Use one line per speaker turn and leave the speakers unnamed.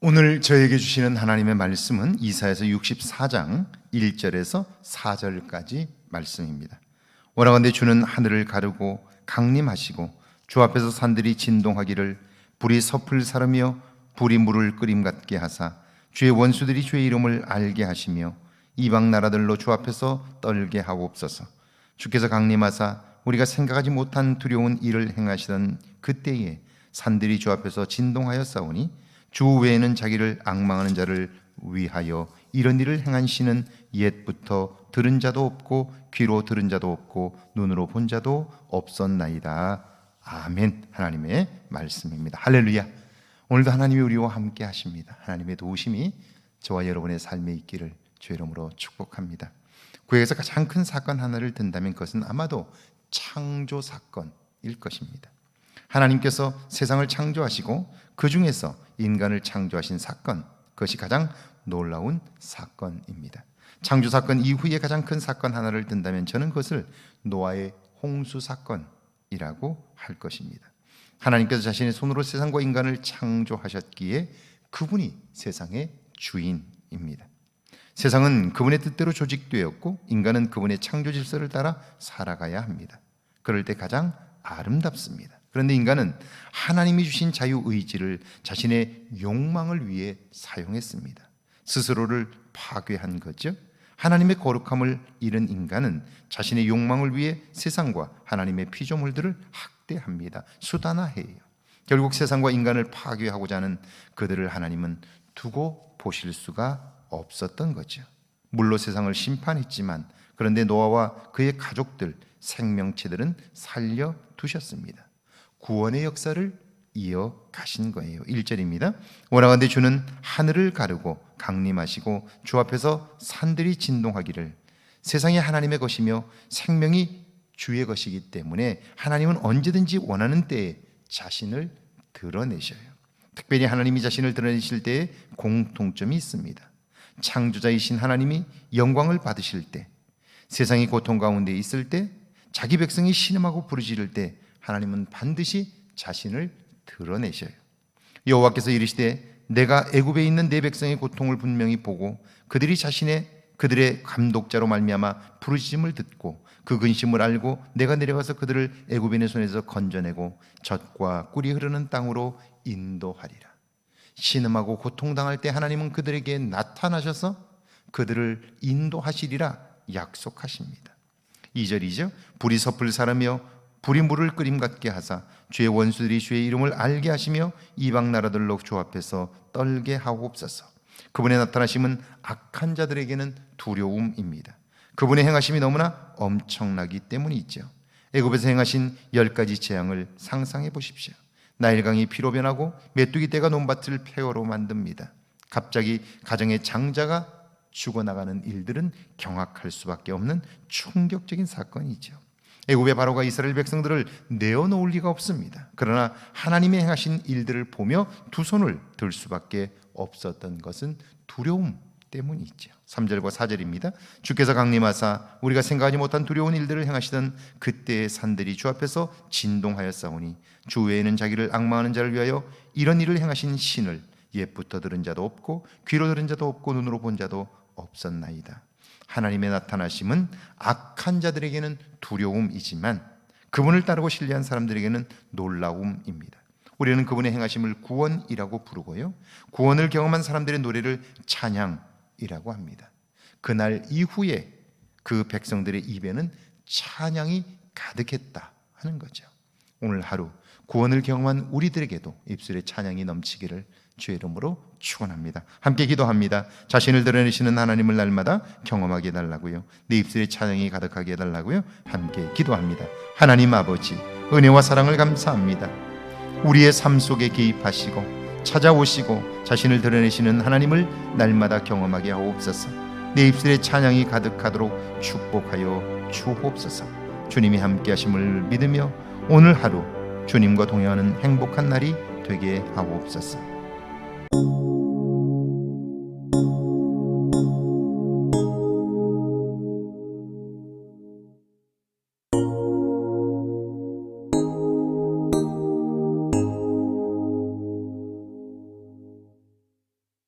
오늘 저에게 주시는 하나님의 말씀은 이사야서 64장 1절에서 4절까지 말씀입니다. 원하건대 주는 하늘을 가르고 강림하시고 주 앞에서 산들이 진동하기를 불이 섭을 사르며 불이 물을 끓임 같게 하사 주의 원수들이 주의 이름을 알게 하시며 이방 나라들로 주 앞에서 떨게 하옵소서. 주께서 강림하사 우리가 생각하지 못한 두려운 일을 행하시던 그때에 산들이 주 앞에서 진동하여 싸우니 주 외에는 자기를 앙망하는 자를 위하여 이런 일을 행한 신은 옛부터 들은 자도 없고 귀로 들은 자도 없고 눈으로 본 자도 없었나이다. 아멘. 하나님의 말씀입니다. 할렐루야. 오늘도 하나님이 우리와 함께 하십니다. 하나님의 도우심이 저와 여러분의 삶에 있기를 주의 이름으로 축복합니다. 구약에서 가장 큰 사건 하나를 든다면 그것은 아마도 창조 사건일 것입니다. 하나님께서 세상을 창조하시고 그 중에서 인간을 창조하신 사건, 그것이 가장 놀라운 사건입니다. 창조 사건 이후에 가장 큰 사건 하나를 든다면 저는 그것을 노아의 홍수 사건이라고 할 것입니다. 하나님께서 자신의 손으로 세상과 인간을 창조하셨기에 그분이 세상의 주인입니다. 세상은 그분의 뜻대로 조직되었고 인간은 그분의 창조 질서를 따라 살아가야 합니다. 그럴 때 가장 아름답습니다. 그런데 인간은 하나님이 주신 자유의지를 자신의 욕망을 위해 사용했습니다. 스스로를 파괴한 거죠. 하나님의 거룩함을 잃은 인간은 자신의 욕망을 위해 세상과 하나님의 피조물들을 학대합니다. 수단화해요. 결국 세상과 인간을 파괴하고자 하는 그들을 하나님은 두고 보실 수가 없었던 거죠. 물로 세상을 심판했지만 그런데 노아와 그의 가족들, 생명체들은 살려두셨습니다. 구원의 역사를 이어가신 거예요. 1절입니다. 원하건대 주는 하늘을 가르고 강림하시고 주 앞에서 산들이 진동하기를. 세상이 하나님의 것이며 생명이 주의 것이기 때문에 하나님은 언제든지 원하는 때에 자신을 드러내셔요. 특별히 하나님이 자신을 드러내실 때에 공통점이 있습니다. 창조자이신 하나님이 영광을 받으실 때, 세상이 고통 가운데 있을 때, 자기 백성이 신음하고 부르짖을 때 하나님은 반드시 자신을 드러내셔요. 여호와께서 이르시되 내가 애굽에 있는 내 백성의 고통을 분명히 보고 그들의 감독자로 말미암아 부르짖음을 듣고 그 근심을 알고 내가 내려가서 그들을 애굽인의 손에서 건져내고 젖과 꿀이 흐르는 땅으로 인도하리라. 신음하고 고통당할 때 하나님은 그들에게 나타나셔서 그들을 인도하시리라 약속하십니다. 2절이죠. 불이 섭을 사르며 불이 물을 끓임 같게 하사 주의 원수들이 주의 이름을 알게 하시며 이방 나라들로 주 앞에서 떨게 하옵소서. 그분의 나타나심은 악한 자들에게는 두려움입니다. 그분의 행하심이 너무나 엄청나기 때문이죠. 애굽에서 행하신 10가지 재앙을 상상해 보십시오. 나일강이 피로 변하고 메뚜기 떼가 논밭을 폐허로 만듭니다. 갑자기 가정의 장자가 죽어나가는 일들은 경악할 수밖에 없는 충격적인 사건이죠. 애굽의 바로가 이스라엘 백성들을 내어놓을 리가 없습니다. 그러나 하나님의 행하신 일들을 보며 두 손을 들 수밖에 없었던 것은 두려움 때문이죠. 3절과 4절입니다. 주께서 강림하사 우리가 생각하지 못한 두려운 일들을 행하시던 그때의 산들이 주 앞에서 진동하여 싸우니 주 외에는 자기를 앙망하는 자를 위하여 이런 일을 행하신 신을 옛부터 들은 자도 없고 귀로 들은 자도 없고 눈으로 본 자도 없었나이다. 하나님의 나타나심은 악한 자들에게는 두려움이지만 그분을 따르고 신뢰한 사람들에게는 놀라움입니다. 우리는 그분의 행하심을 구원이라고 부르고요, 구원을 경험한 사람들의 노래를 찬양이라고 합니다. 그날 이후에 그 백성들의 입에는 찬양이 가득했다 하는 거죠. 오늘 하루 구원을 경험한 우리들에게도 입술에 찬양이 넘치기를 주의 이름으로 축원합니다. 함께 기도합니다. 자신을 드러내시는 하나님을 날마다 경험하게 해달라고요, 내 입술에 찬양이 가득하게 해달라고요. 함께 기도합니다. 하나님 아버지, 은혜와 사랑을 감사합니다. 우리의 삶 속에 개입하시고 찾아오시고 자신을 드러내시는 하나님을 날마다 경험하게 하옵소서. 내 입술에 찬양이 가득하도록 축복하여 주옵소서. 주님이 함께 하심을 믿으며 오늘 하루 주님과 동행하는 행복한 날이 되게 하옵소서.